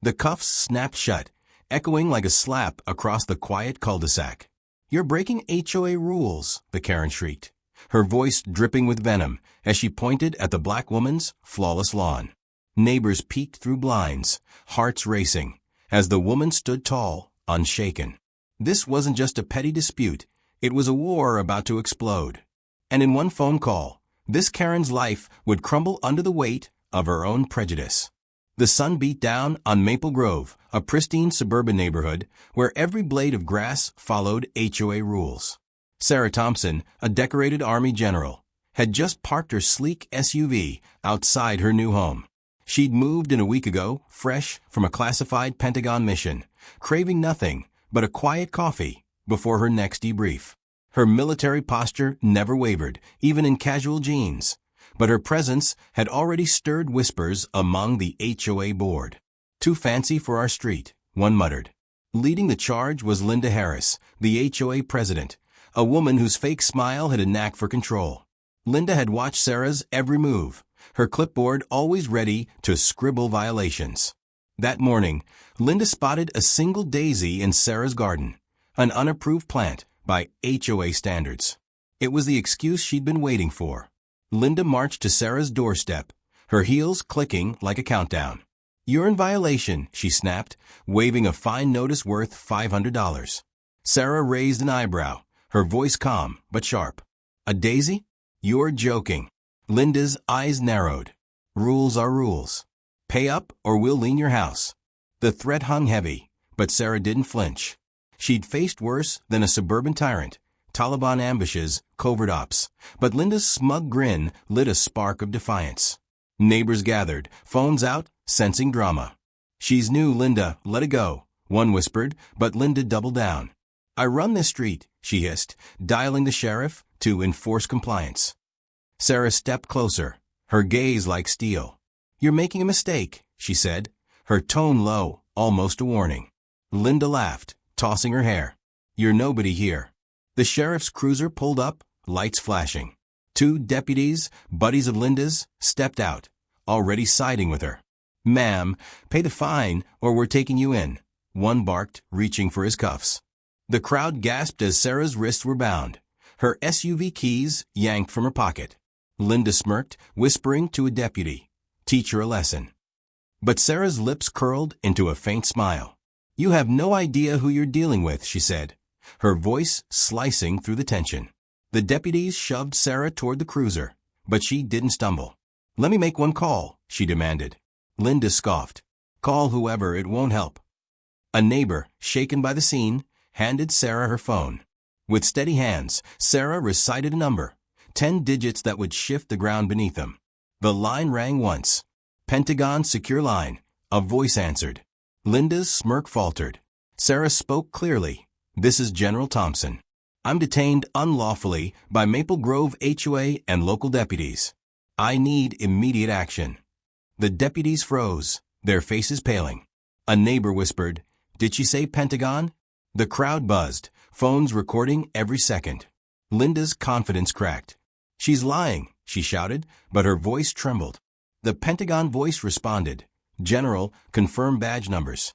The cuffs snapped shut, echoing like a slap across the quiet cul-de-sac. "You're breaking HOA rules," the Karen shrieked, her voice dripping with venom as she pointed at the black woman's flawless lawn. Neighbors peeked through blinds, hearts racing, as the woman stood tall, unshaken. This wasn't just a petty dispute, it was a war about to explode. And in one phone call, this Karen's life would crumble under the weight of her own prejudice. The sun beat down on Maple Grove, a pristine suburban neighborhood where every blade of grass followed HOA rules. Sarah Thompson, a decorated Army general, had just parked her sleek SUV outside her new home. She'd moved in a week ago, fresh from a classified Pentagon mission, craving nothing but a quiet coffee before her next debrief. Her military posture never wavered, even in casual jeans, but her presence had already stirred whispers among the HOA board. "Too fancy for our street," one muttered. Leading the charge was Linda Harris, the HOA president, a woman whose fake smile had a knack for control. Linda had watched Sarah's every move, her clipboard always ready to scribble violations. That morning, Linda spotted a single daisy in Sarah's garden, an unapproved plant by HOA standards. It was the excuse she'd been waiting for. Linda marched to Sarah's doorstep, her heels clicking like a countdown. "You're in violation," she snapped, waving a fine notice worth $500. Sarah raised an eyebrow, her voice calm but sharp. "A daisy? You're joking." Linda's eyes narrowed. "Rules are rules. Pay up or we'll lien your house." The threat hung heavy, but Sarah didn't flinch. She'd faced worse than a suburban tyrant, Taliban ambushes, covert ops, but Linda's smug grin lit a spark of defiance. Neighbors gathered, phones out, sensing drama. "She's new, Linda, let it go," one whispered, but Linda doubled down. "I run this street," she hissed, dialing the sheriff to enforce compliance. Sarah stepped closer, her gaze like steel. "You're making a mistake," she said, her tone low, almost a warning. Linda laughed, tossing her hair. "You're nobody here." The sheriff's cruiser pulled up, lights flashing. Two deputies, buddies of Linda's, stepped out, already siding with her. "Ma'am, pay the fine or we're taking you in," one barked, reaching for his cuffs. The crowd gasped as Sarah's wrists were bound, her SUV keys yanked from her pocket. Linda smirked, whispering to a deputy, "Teach her a lesson." But Sarah's lips curled into a faint smile. "You have no idea who you're dealing with," she said, her voice slicing through the tension. The deputies shoved Sarah toward the cruiser, but she didn't stumble. "Let me make one call," she demanded. Linda scoffed. "Call whoever, it won't help." A neighbor, shaken by the scene, handed Sarah her phone. With steady hands, Sarah recited a number, 10 digits that would shift the ground beneath them. The line rang once. "Pentagon secure line," a voice answered. Linda's smirk faltered. Sarah spoke clearly. "This is General Thompson. I'm detained unlawfully by Maple Grove HOA and local deputies. I need immediate action." The deputies froze, their faces paling. A neighbor whispered, "Did she say Pentagon?" The crowd buzzed, phones recording every second. Linda's confidence cracked. "She's lying," she shouted, but her voice trembled. The Pentagon voice responded, "General, confirm badge numbers."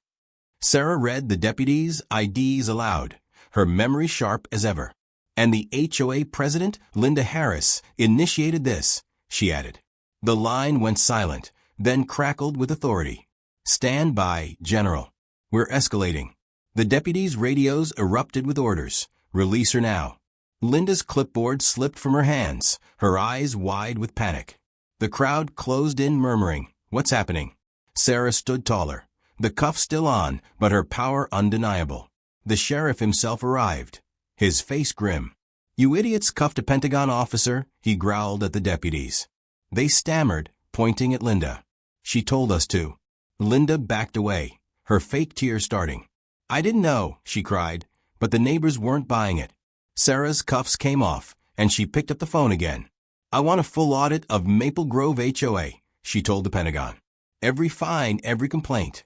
Sarah read the deputies' IDs aloud, her memory sharp as ever. "And the HOA president, Linda Harris, initiated this," she added. The line went silent, then crackled with authority. "Stand by, General. We're escalating." The deputies' radios erupted with orders. "Release her now." Linda's clipboard slipped from her hands, her eyes wide with panic. The crowd closed in murmuring, "What's happening?" Sarah stood taller, the cuffs still on, but her power undeniable. The sheriff himself arrived, his face grim. "You idiots cuffed a Pentagon officer," he growled at the deputies. They stammered, pointing at Linda. "She told us to." Linda backed away, her fake tears starting. "I didn't know," she cried, but the neighbors weren't buying it. Sarah's cuffs came off, and she picked up the phone again. "I want a full audit of Maple Grove HOA," she told the Pentagon. "Every fine, every complaint."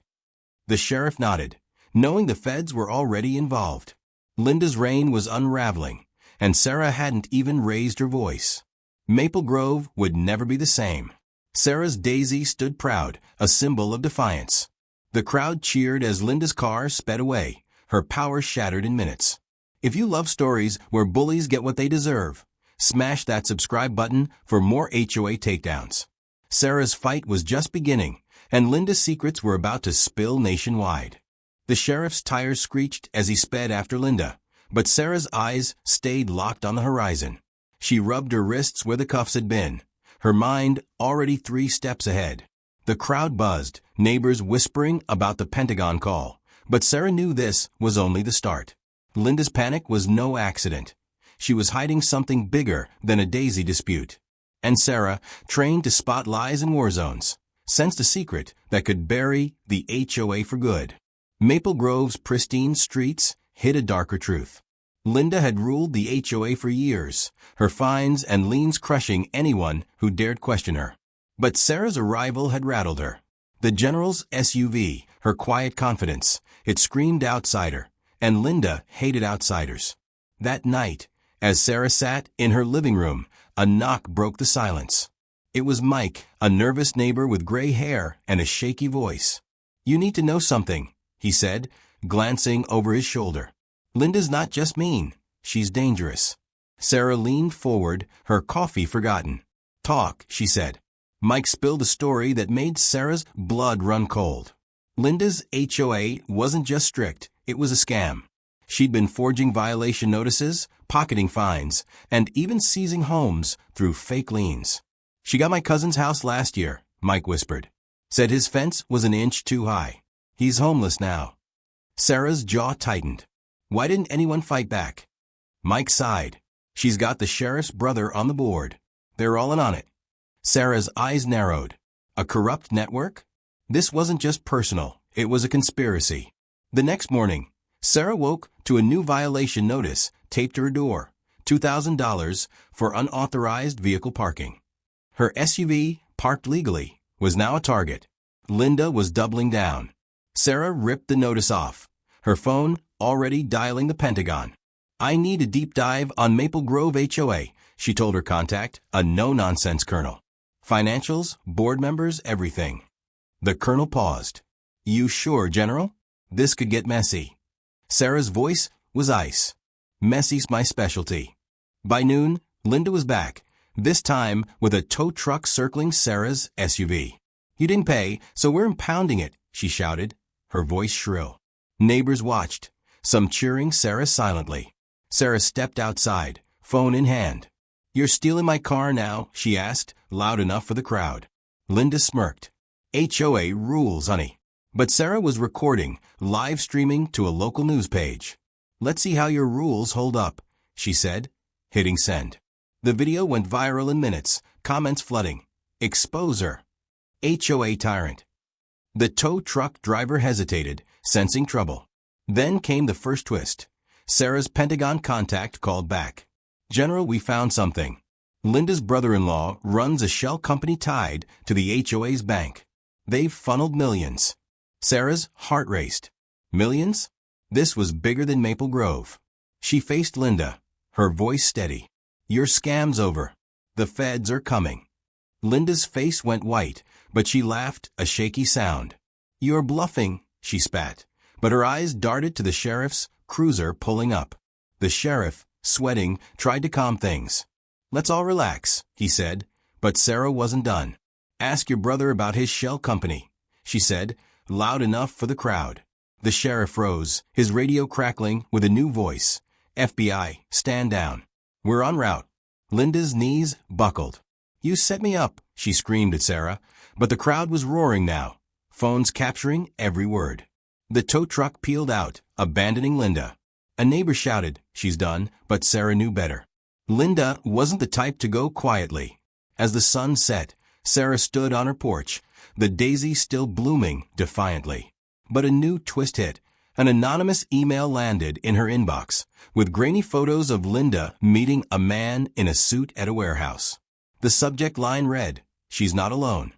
The sheriff nodded, knowing the feds were already involved. Linda's reign was unraveling, and Sarah hadn't even raised her voice. Maple Grove would never be the same. Sarah's daisy stood proud, a symbol of defiance. The crowd cheered as Linda's car sped away, her power shattered in minutes. If you love stories where bullies get what they deserve, smash that subscribe button for more HOA takedowns. Sarah's fight was just beginning, and Linda's secrets were about to spill nationwide. The sheriff's tires screeched as he sped after Linda, but Sarah's eyes stayed locked on the horizon. She rubbed her wrists where the cuffs had been, her mind already 3 steps ahead. The crowd buzzed, neighbors whispering about the Pentagon call, but Sarah knew this was only the start. Linda's panic was no accident. She was hiding something bigger than a daisy dispute. And Sarah, trained to spot lies in war zones, sensed a secret that could bury the HOA for good. Maple Grove's pristine streets hid a darker truth. Linda had ruled the HOA for years, her fines and liens crushing anyone who dared question her. But Sarah's arrival had rattled her. The general's SUV, her quiet confidence, it screamed outsider, and Linda hated outsiders. That night, as Sarah sat in her living room, a knock broke the silence. It was Mike, a nervous neighbor with gray hair and a shaky voice. "You need to know something," he said, glancing over his shoulder. "Linda's not just mean, she's dangerous." Sarah leaned forward, her coffee forgotten. "Talk," she said. Mike spilled a story that made Sarah's blood run cold. Linda's HOA wasn't just strict, it was a scam. She'd been forging violation notices, pocketing fines, and even seizing homes through fake liens. "She got my cousin's house last year," Mike whispered. "Said his fence was an inch too high. He's homeless now." Sarah's jaw tightened. Why didn't anyone fight back? Mike sighed. "She's got the sheriff's brother on the board. They're all in on it." Sarah's eyes narrowed. A corrupt network? This wasn't just personal, it was a conspiracy. The next morning, Sarah woke to a new violation notice taped to her door, $2,000 for unauthorized vehicle parking. Her SUV, parked legally, was now a target. Linda was doubling down. Sarah ripped the notice off, her phone already dialing the Pentagon. "I need a deep dive on Maple Grove HOA," she told her contact, a no-nonsense colonel. "Financials, board members, everything." The colonel paused. "You sure, General? This could get messy." Sarah's voice was ice. "Messy's my specialty." By noon, Linda was back, this time with a tow truck circling Sarah's SUV. "You didn't pay, so we're impounding it," she shouted, her voice shrill. Neighbors watched, some cheering Sarah silently. Sarah stepped outside, phone in hand. "You're stealing my car now?" she asked, loud enough for the crowd. Linda smirked. "HOA rules, honey." But Sarah was recording, live streaming to a local news page. "Let's see how your rules hold up," she said, hitting send. The video went viral in minutes, comments flooding. "Expose her. HOA tyrant." The tow truck driver hesitated, sensing trouble. Then came the first twist. Sarah's Pentagon contact called back. "General, we found something. Linda's brother-in-law runs a shell company tied to the HOA's bank. They've funneled millions." Sarah's heart raced. Millions? This was bigger than Maple Grove. She faced Linda, her voice steady. "Your scam's over. The feds are coming." Linda's face went white, but she laughed, a shaky sound. "You're bluffing," she spat, but her eyes darted to the sheriff's cruiser pulling up. The sheriff, sweating, tried to calm things. "Let's all relax," he said, but Sarah wasn't done. "Ask your brother about his shell company," she said, loud enough for the crowd. The sheriff rose, his radio crackling with a new voice. "FBI, stand down. We're en route." Linda's knees buckled. "You set me up," she screamed at Sarah, but the crowd was roaring now, phones capturing every word. The tow truck peeled out, abandoning Linda. A neighbor shouted, "She's done," but Sarah knew better. Linda wasn't the type to go quietly. As the sun set, Sarah stood on her porch, the daisy still blooming defiantly. But a new twist hit. An anonymous email landed in her inbox, with grainy photos of Linda meeting a man in a suit at a warehouse. The subject line read, "She's not alone."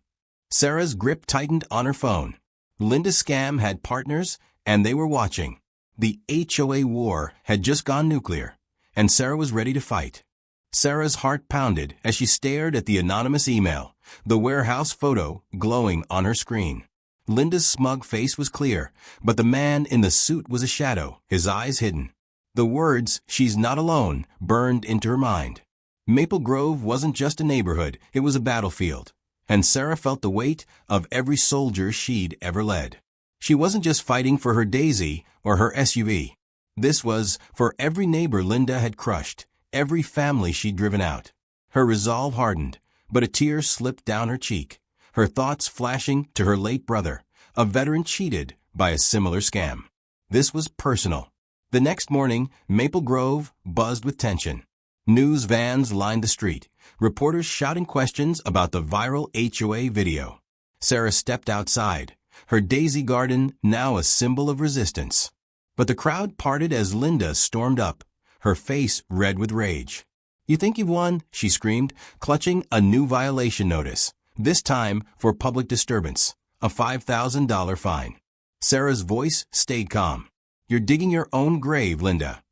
Sarah's grip tightened on her phone. Linda's scam had partners, and they were watching. The HOA war had just gone nuclear, and Sarah was ready to fight. Sarah's heart pounded as she stared at the anonymous email, the warehouse photo glowing on her screen. Linda's smug face was clear, but the man in the suit was a shadow, his eyes hidden. The words, "she's not alone," burned into her mind. Maple Grove wasn't just a neighborhood, it was a battlefield. And Sarah felt the weight of every soldier she'd ever led. She wasn't just fighting for her Daisy or her SUV. This was for every neighbor Linda had crushed, every family she'd driven out. Her resolve hardened, but a tear slipped down her cheek, her thoughts flashing to her late brother, a veteran cheated by a similar scam. This was personal. The next morning, Maple Grove buzzed with tension. News vans lined the street, reporters shouting questions about the viral HOA video. Sarah stepped outside, her daisy garden now a symbol of resistance. But the crowd parted as Linda stormed up, her face red with rage. "You think you've won?" she screamed, clutching a new violation notice, this time for public disturbance, a $5,000 fine. Sarah's voice stayed calm. "You're digging your own grave, Linda."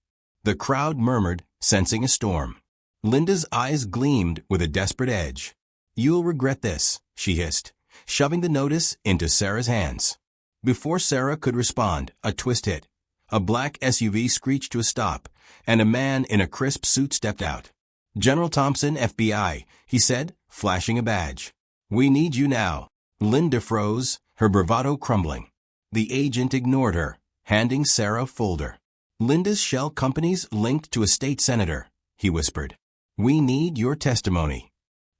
The crowd murmured, sensing a storm. Linda's eyes gleamed with a desperate edge. "You'll regret this," she hissed, shoving the notice into Sarah's hands. Before Sarah could respond, a twist hit. A black SUV screeched to a stop, and a man in a crisp suit stepped out. "General Thompson, FBI," he said, flashing a badge. "We need you now." Linda froze, her bravado crumbling. The agent ignored her, handing Sarah a folder. "Linda's shell company's linked to a state senator," he whispered. "We need your testimony."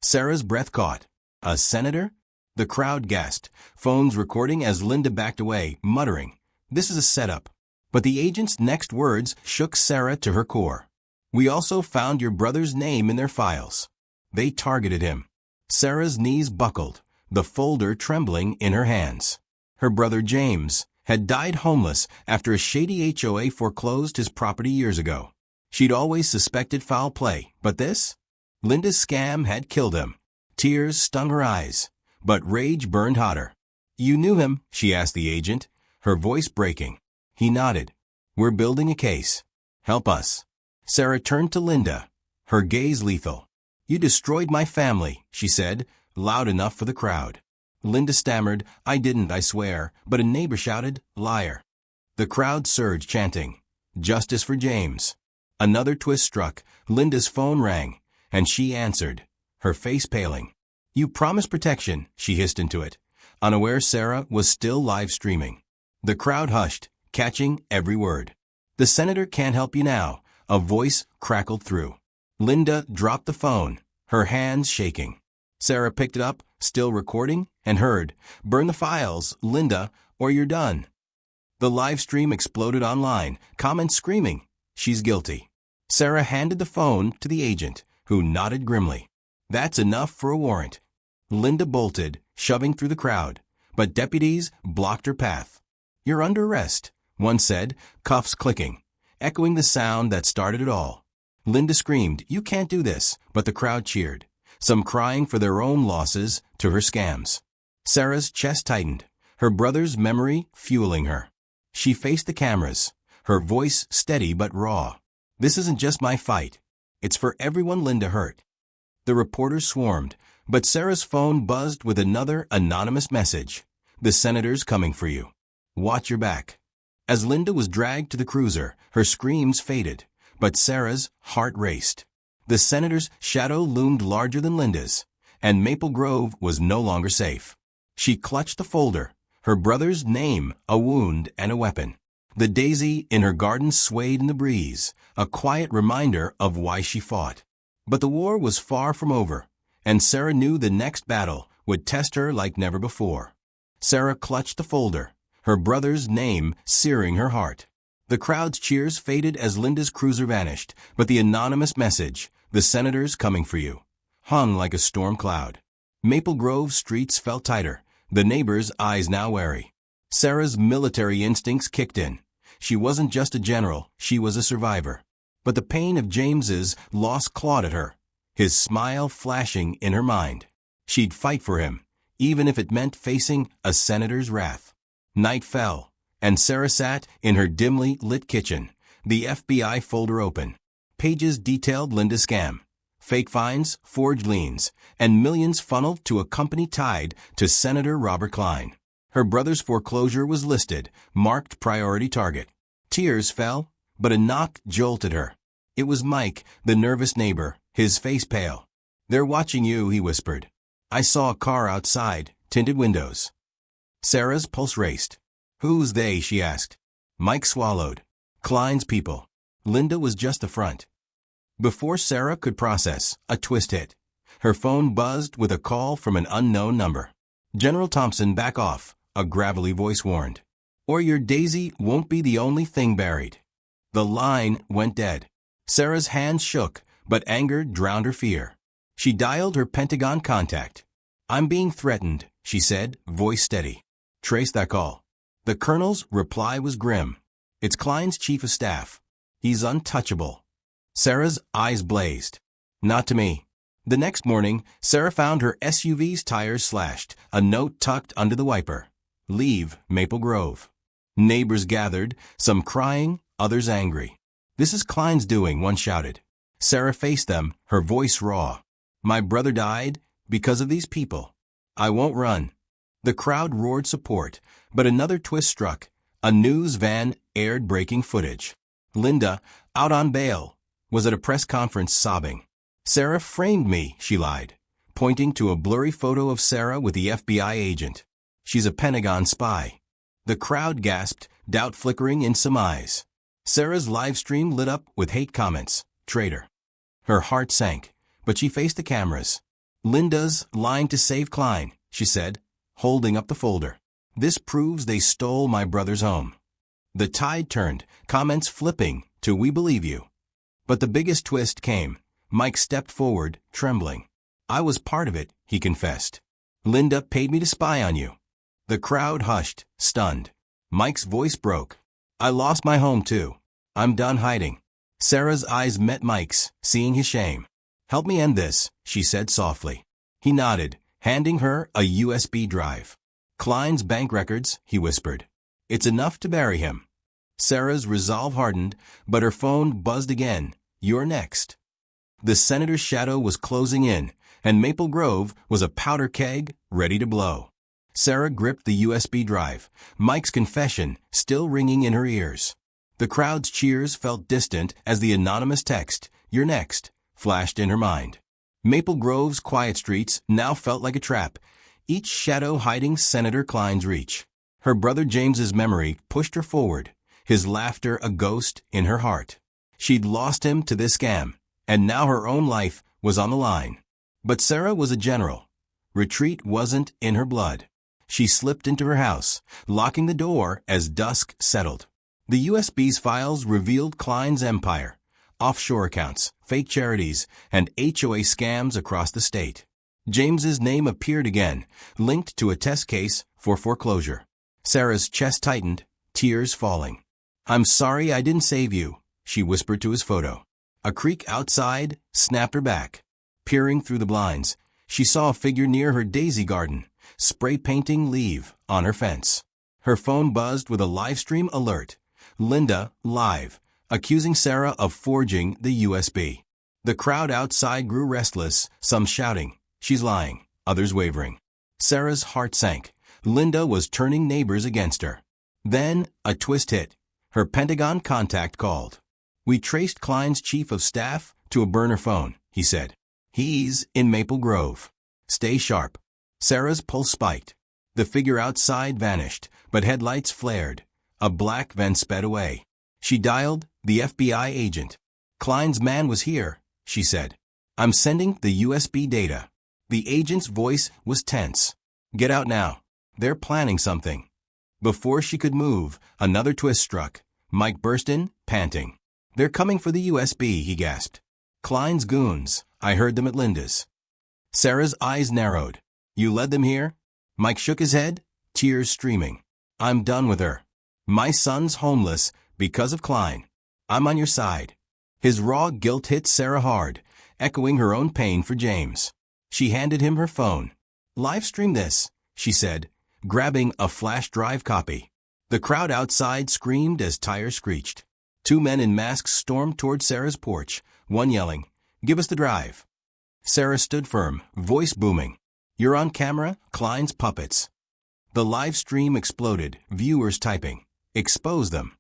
Sarah's breath caught. "A senator?" The crowd gasped, phones recording as Linda backed away, muttering, "This is a setup." But the agent's next words shook Sarah to her core. "We also found your brother's name in their files." They targeted him. Sarah's knees buckled, the folder trembling in her hands. Her brother James had died homeless after a shady HOA foreclosed his property years ago. She'd always suspected foul play, but this? Linda's scam had killed him. Tears stung her eyes, but rage burned hotter. "You knew him?" she asked the agent, her voice breaking. He nodded. "We're building a case. Help us." Sarah turned to Linda, her gaze lethal. "You destroyed my family," she said, loud enough for the crowd. Linda stammered, "I didn't, I swear," but a neighbor shouted, "Liar." The crowd surged, chanting, "Justice for James." Another twist struck. Linda's phone rang, and she answered, her face paling. "You promised protection," she hissed into it, unaware Sarah was still live streaming. The crowd hushed, catching every word. "The senator can't help you now," a voice crackled through. Linda dropped the phone, her hands shaking. Sarah picked it up, still recording, and heard, "Burn the files, Linda, or you're done." The live stream exploded online, comments screaming, "She's guilty." Sarah handed the phone to the agent, who nodded grimly. "That's enough for a warrant." Linda bolted, shoving through the crowd, but deputies blocked her path. "You're under arrest," one said, cuffs clicking, echoing the sound that started it all. Linda screamed, "You can't do this," but the crowd cheered, some crying for their own losses to her scams. Sarah's chest tightened, her brother's memory fueling her. She faced the cameras, her voice steady but raw. "This isn't just my fight. It's for everyone Linda hurt." The reporters swarmed, but Sarah's phone buzzed with another anonymous message. "The senator's coming for you. Watch your back." As Linda was dragged to the cruiser, her screams faded, but Sarah's heart raced. The senator's shadow loomed larger than Linda's, and Maple Grove was no longer safe. She clutched the folder, her brother's name, a wound, and a weapon. The daisy in her garden swayed in the breeze, a quiet reminder of why she fought. But the war was far from over, and Sarah knew the next battle would test her like never before. Sarah clutched the folder, her brother's name searing her heart. The crowd's cheers faded as Linda's cruiser vanished, but the anonymous message, "The senator's coming for you," hung like a storm cloud. Maple Grove streets felt tighter, the neighbors' eyes now wary. Sarah's military instincts kicked in. She wasn't just a general, she was a survivor. But the pain of James's loss clawed at her, his smile flashing in her mind. She'd fight for him, even if it meant facing a senator's wrath. Night fell, and Sarah sat in her dimly lit kitchen, the FBI folder open. Pages detailed Linda's scam. Fake fines, forged liens, and millions funneled to a company tied to Senator Robert Klein. Her brother's foreclosure was listed, marked priority target. Tears fell, but a knock jolted her. It was Mike, the nervous neighbor, his face pale. "They're watching you," he whispered. "I saw a car outside, tinted windows." Sarah's pulse raced. "Who's they?" she asked. Mike swallowed. "Klein's people." Linda was just the front. Before Sarah could process, a twist hit. Her phone buzzed with a call from an unknown number. "General Thompson, back off," a gravelly voice warned. "Or your Daisy won't be the only thing buried." The line went dead. Sarah's hands shook, but anger drowned her fear. She dialed her Pentagon contact. "I'm being threatened," she said, voice steady. "Trace that call." The colonel's reply was grim. "It's Klein's chief of staff. He's untouchable." Sarah's eyes blazed. "Not to me." The next morning, Sarah found her SUV's tires slashed, a note tucked under the wiper. "Leave Maple Grove." Neighbors gathered, some crying, others angry. "This is Klein's doing," one shouted. Sarah faced them, her voice raw. "My brother died because of these people. I won't run." The crowd roared support, but another twist struck. A news van aired breaking footage. Linda, out on bail, was at a press conference sobbing. "Sarah framed me," she lied, pointing to a blurry photo of Sarah with the FBI agent. "She's a Pentagon spy." The crowd gasped, doubt flickering in some eyes. Sarah's live stream lit up with hate comments. "Traitor." Her heart sank, but she faced the cameras. "Linda's lying to save Klein," she said, holding up the folder. "This proves they stole my brother's home." The tide turned, comments flipping to "We believe you." But the biggest twist came. Mike stepped forward, trembling. "I was part of it," he confessed. "Linda paid me to spy on you." The crowd hushed, stunned. Mike's voice broke. "I lost my home too. I'm done hiding." Sarah's eyes met Mike's, seeing his shame. "Help me end this," she said softly. He nodded, handing her a USB drive. "Klein's bank records," he whispered. "It's enough to bury him." Sarah's resolve hardened, but her phone buzzed again. "You're next." The senator's shadow was closing in, and Maple Grove was a powder keg ready to blow. Sarah gripped the USB drive, Mike's confession still ringing in her ears. The crowd's cheers felt distant as the anonymous text, "You're next," flashed in her mind. Maple Grove's quiet streets now felt like a trap, each shadow hiding Senator Klein's reach. Her brother James's memory pushed her forward, his laughter a ghost in her heart. She'd lost him to this scam, and now her own life was on the line. But Sarah was a general. Retreat wasn't in her blood. She slipped into her house, locking the door as dusk settled. The USB's files revealed Klein's empire, offshore accounts, fake charities, and HOA scams across the state. James's name appeared again, linked to a test case for foreclosure. Sarah's chest tightened, tears falling. "I'm sorry I didn't save you," she whispered to his photo. A creak outside snapped her back. Peering through the blinds, she saw a figure near her daisy garden, spray painting leave on her fence. Her phone buzzed with a live stream alert. Linda, live, accusing Sarah of forging the USB. The crowd outside grew restless, some shouting, "She's lying," others wavering. Sarah's heart sank. Linda was turning neighbors against her. Then, a twist hit. Her Pentagon contact called. "We traced Klein's chief of staff to a burner phone," he said. "He's in Maple Grove. Stay sharp." Sarah's pulse spiked. The figure outside vanished, but headlights flared. A black van sped away. She dialed the FBI agent. "Klein's man was here," she said. "I'm sending the USB data." The agent's voice was tense. "Get out now. They're planning something." Before she could move, another twist struck. Mike burst in, panting. "They're coming for the USB," he gasped. "Klein's goons. I heard them at Linda's." Sarah's eyes narrowed. "You led them here?" Mike shook his head, tears streaming. "I'm done with her. My son's homeless because of Klein. I'm on your side." His raw guilt hit Sarah hard, echoing her own pain for James. She handed him her phone. "Live stream this," she said, grabbing a flash drive copy. The crowd outside screamed as tires screeched. Two men in masks stormed toward Sarah's porch, one yelling, "Give us the drive." Sarah stood firm, voice booming. "You're on camera, Klein's puppets." The live stream exploded, viewers typing, "Expose them."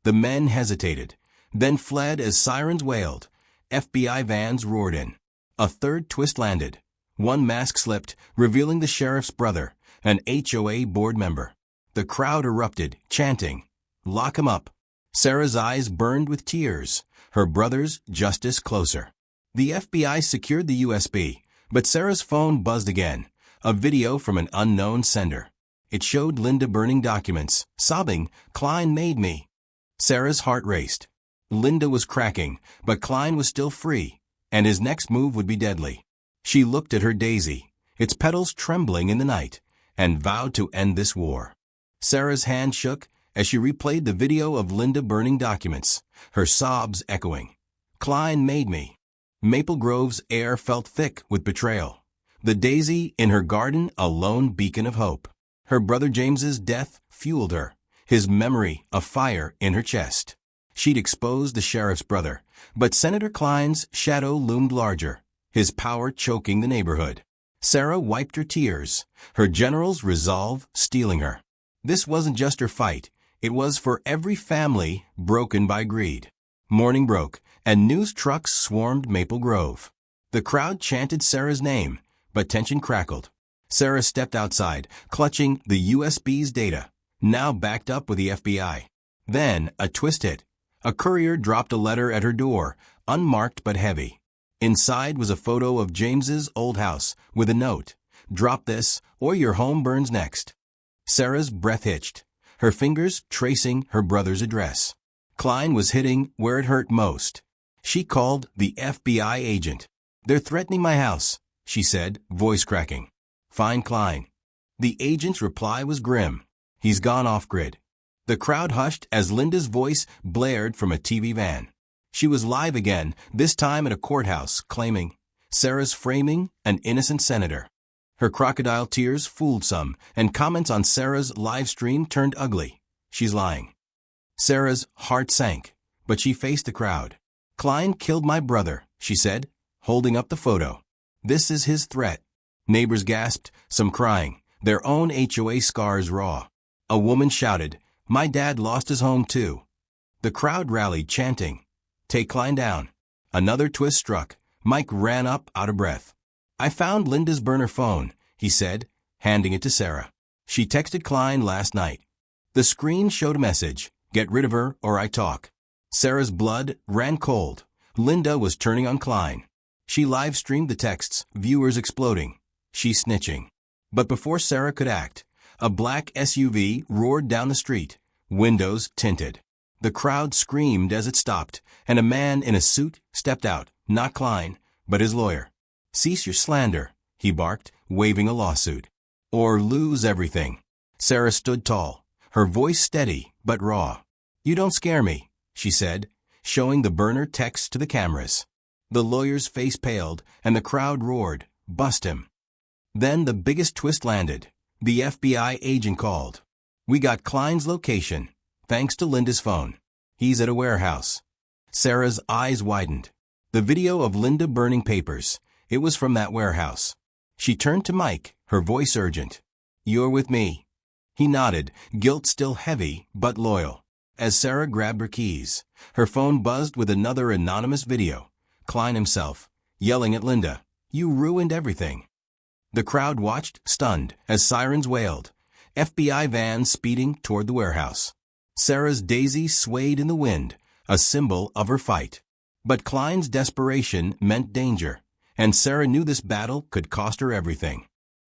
The men hesitated, then fled as sirens wailed. FBI vans roared in. A third twist landed. One mask slipped, revealing the sheriff's brother, an HOA board member. The crowd erupted, chanting, "Lock him up." Sarah's eyes burned with tears, her brother's justice closer. The FBI secured the USB, but Sarah's phone buzzed again, a video from an unknown sender. It showed Linda burning documents, sobbing, "Klein made me." Sarah's heart raced. Linda was cracking, but Klein was still free, and his next move would be deadly. She looked at her daisy, its petals trembling in the night, and vowed to end this war. Sarah's hand shook as she replayed the video of Linda burning documents, her sobs echoing. "Klein made me." Maple Grove's air felt thick with betrayal. The daisy in her garden a lone beacon of hope. Her brother James's death fueled her, his memory a fire in her chest. She'd exposed the sheriff's brother, but Senator Klein's shadow loomed larger, his power choking the neighborhood. Sarah wiped her tears, her general's resolve steeling her. This wasn't just her fight, it was for every family broken by greed. Morning broke, and news trucks swarmed Maple Grove. The crowd chanted Sarah's name, but tension crackled. Sarah stepped outside, clutching the USB's data, now backed up with the FBI. Then a twist hit. A courier dropped a letter at her door, unmarked but heavy. Inside was a photo of James's old house, with a note, "Drop this, or your home burns next." Sarah's breath hitched, her fingers tracing her brother's address. Klein was hitting where it hurt most. She called the FBI agent. "They're threatening my house," she said, voice cracking. "Find Klein." The agent's reply was grim. "He's gone off-grid." The crowd hushed as Linda's voice blared from a TV van. She was live again, this time at a courthouse, claiming, "Sarah's framing an innocent senator." Her crocodile tears fooled some, and comments on Sarah's live stream turned ugly. "She's lying." Sarah's heart sank, but she faced the crowd. "Klein killed my brother," she said, holding up the photo. "This is his threat." Neighbors gasped, some crying, their own HOA scars raw. A woman shouted, "My dad lost his home too." The crowd rallied, chanting, "Take Klein down." Another twist struck. Mike ran up, out of breath. "I found Linda's burner phone," he said, handing it to Sarah. "She texted Klein last night." The screen showed a message, "Get rid of her or I talk." Sarah's blood ran cold. Linda was turning on Klein. She live-streamed the texts, viewers exploding. She's snitching. But before Sarah could act, a black SUV roared down the street, windows tinted. The crowd screamed as it stopped, and a man in a suit stepped out, not Klein, but his lawyer. "Cease your slander," he barked, waving a lawsuit. "Or lose everything." Sarah stood tall, her voice steady but raw. "You don't scare me," she said, showing the burner text to the cameras. The lawyer's face paled, and the crowd roared, "Bust him." Then the biggest twist landed. The FBI agent called. "We got Klein's location, thanks to Linda's phone. He's at a warehouse." Sarah's eyes widened. The video of Linda burning papers. It was from that warehouse. She turned to Mike, her voice urgent. "You're with me." He nodded, guilt still heavy but loyal. As Sarah grabbed her keys, her phone buzzed with another anonymous video. Klein himself, yelling at Linda, "You ruined everything." The crowd watched, stunned, as sirens wailed. FBI vans speeding toward the warehouse. Sarah's daisy swayed in the wind, a symbol of her fight. But Klein's desperation meant danger, and Sarah knew this battle could cost her everything.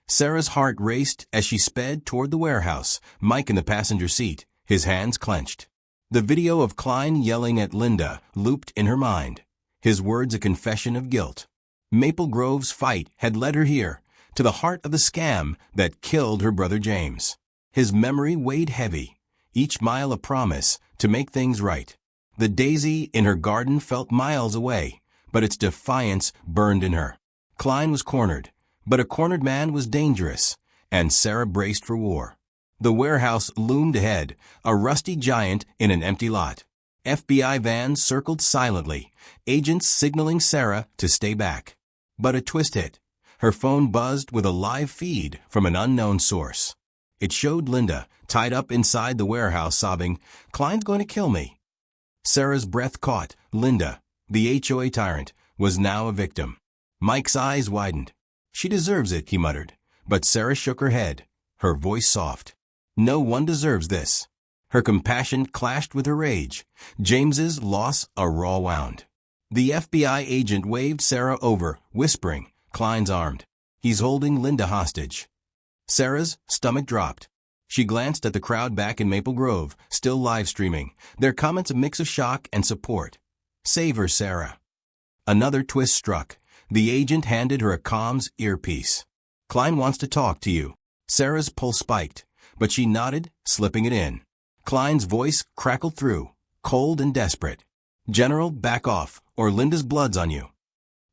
Sarah's heart raced as she sped toward the warehouse, Mike in the passenger seat, his hands clenched. The video of Klein yelling at Linda looped in her mind, his words a confession of guilt. Maple Grove's fight had led her here, to the heart of the scam that killed her brother James. His memory weighed heavy, each mile a promise to make things right. The daisy in her garden felt miles away, but its defiance burned in her. Klein was cornered, but a cornered man was dangerous, and Sarah braced for war. The warehouse loomed ahead, a rusty giant in an empty lot. FBI vans circled silently, agents signaling Sarah to stay back. But a twist hit. Her phone buzzed with a live feed from an unknown source. It showed Linda, tied up inside the warehouse, sobbing, "Klein's going to kill me." Sarah's breath caught. Linda, the HOA tyrant, was now a victim. Mike's eyes widened. "She deserves it," he muttered. But Sarah shook her head, her voice soft. "No one deserves this." Her compassion clashed with her rage. James's loss a raw wound. The FBI agent waved Sarah over, whispering, "Klein's armed. He's holding Linda hostage." Sarah's stomach dropped. She glanced at the crowd back in Maple Grove, still live streaming, their comments a mix of shock and support. "Save her, Sarah." Another twist struck. The agent handed her a comms earpiece. "Klein wants to talk to you." Sarah's pulse spiked, but she nodded, slipping it in. Klein's voice crackled through, cold and desperate. "General, back off, or Linda's blood's on you."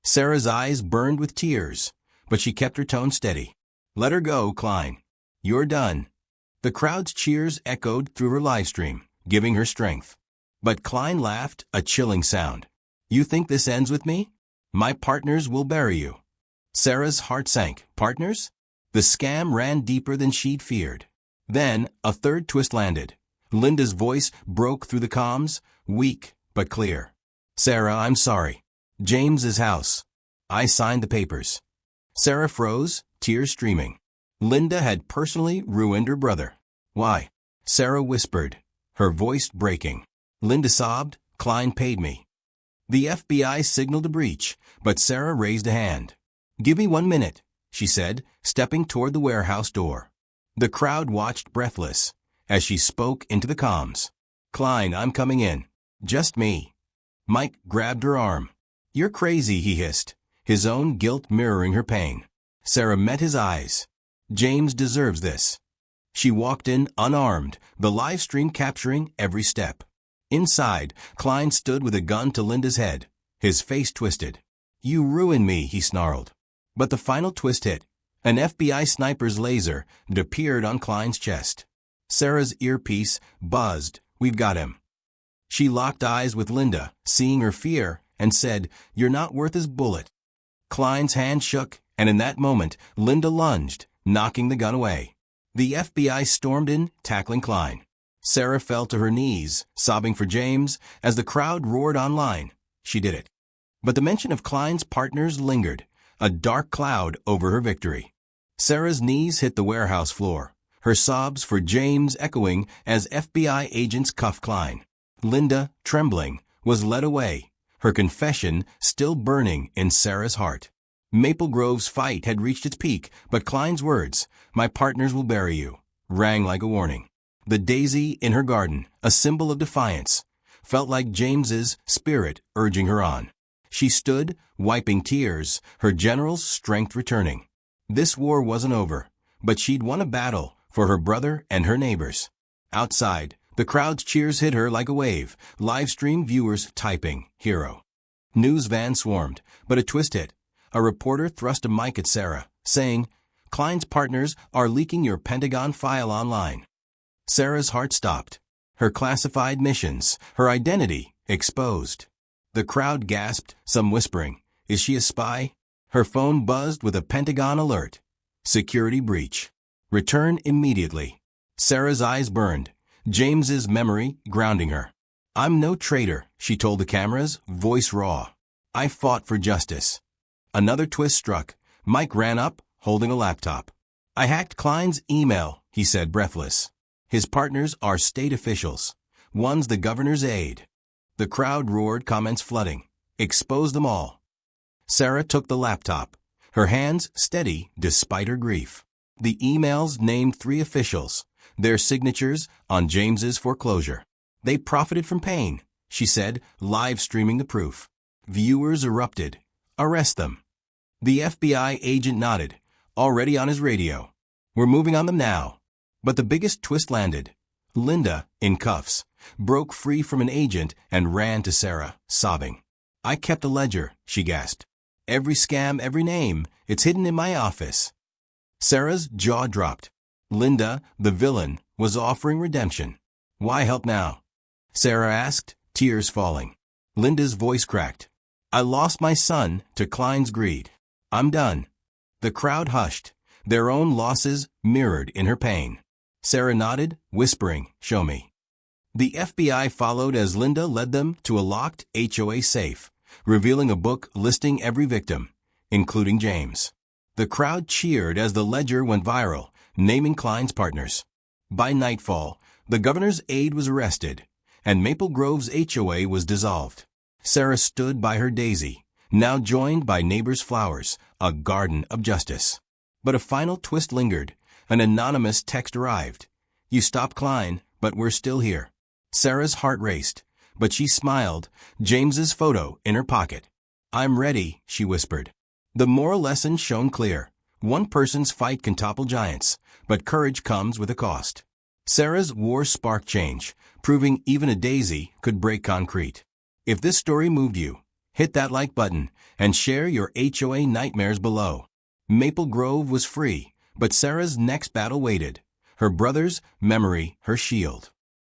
Sarah's eyes burned with tears, but she kept her tone steady. "Let her go, Klein. You're done." The crowd's cheers echoed through her livestream, giving her strength. But Klein laughed, a chilling sound. "You think this ends with me? My partners will bury you." Sarah's heart sank. Partners? The scam ran deeper than she'd feared. Then, a third twist landed. Linda's voice broke through the comms, weak but clear. "Sarah, I'm sorry. James's house. I signed the papers." Sarah froze, tears streaming. Linda had personally ruined her brother. "Why?" Sarah whispered, her voice breaking. Linda sobbed, "Klein paid me." The FBI signaled a breach, but Sarah raised a hand. "Give me 1 minute," she said, stepping toward the warehouse door. The crowd watched breathless as she spoke into the comms. "Klein, I'm coming in. Just me." Mike grabbed her arm. "You're crazy," he hissed, his own guilt mirroring her pain. Sarah met his eyes. "James deserves this." She walked in unarmed, the live stream capturing every step. Inside, Klein stood with a gun to Linda's head, his face twisted. "You ruined me," he snarled. But the final twist hit. An FBI sniper's laser appeared on Klein's chest. Sarah's earpiece buzzed. "We've got him." She locked eyes with Linda, seeing her fear, and said, "You're not worth his bullet." Klein's hand shook, and in that moment, Linda lunged, knocking the gun away. The FBI stormed in, tackling Klein. Sarah fell to her knees, sobbing for James, as the crowd roared online. She did it. But the mention of Klein's partners lingered, a dark cloud over her victory. Sarah's knees hit the warehouse floor, her sobs for James echoing as FBI agents cuffed Klein. Linda, trembling, was led away, her confession still burning in Sarah's heart. Maple Grove's fight had reached its peak, but Klein's words, "My partners will bury you," rang like a warning. The daisy in her garden, a symbol of defiance, felt like James's spirit urging her on. She stood, wiping tears, her general's strength returning. This war wasn't over, but she'd won a battle for her brother and her neighbors. Outside, the crowd's cheers hit her like a wave, live-stream viewers typing, "Hero." News vans swarmed, but a twist hit. A reporter thrust a mic at Sarah, saying, "Klein's partners are leaking your Pentagon file online." Sarah's heart stopped. Her classified missions, her identity, exposed. The crowd gasped, some whispering, "Is she a spy?" Her phone buzzed with a Pentagon alert. "Security breach. Return immediately." Sarah's eyes burned, James's memory grounding her. "I'm no traitor," she told the cameras, voice raw. "I fought for justice." Another twist struck. Mike ran up, holding a laptop. "I hacked Klein's email," he said, breathless. "His partners are state officials. One's the governor's aide." The crowd roared, comments flooding. "Expose them all." Sarah took the laptop, her hands steady despite her grief. The emails named 3 officials, their signatures on James's foreclosure. "They profited from pain," she said, live streaming the proof. Viewers erupted. "Arrest them." The FBI agent nodded, already on his radio. "We're moving on them now." But the biggest twist landed. Linda, in cuffs, broke free from an agent and ran to Sarah, sobbing. "I kept a ledger," she gasped. "Every scam, every name, it's hidden in my office." Sarah's jaw dropped. Linda, the villain, was offering redemption. "Why help now?" Sarah asked, tears falling. Linda's voice cracked. "I lost my son to Klein's greed. I'm done." The crowd hushed, their own losses mirrored in her pain. Sarah nodded, whispering, "Show me." The FBI followed as Linda led them to a locked HOA safe, revealing a book listing every victim, including James. The crowd cheered as the ledger went viral, naming Klein's partners. By nightfall, the governor's aide was arrested, and Maple Grove's HOA was dissolved. Sarah stood by her daisy, now joined by neighbors' flowers, a garden of justice. But a final twist lingered. An anonymous text arrived. "You stopped Klein, but we're still here." Sarah's heart raced, but she smiled, James's photo in her pocket. "I'm ready," she whispered. The moral lesson shone clear. One person's fight can topple giants, but courage comes with a cost. Sarah's war sparked change, proving even a daisy could break concrete. If this story moved you, hit that like button and share your HOA nightmares below. Maple Grove was free, but Sarah's next battle waited. Her brother's memory, her shield.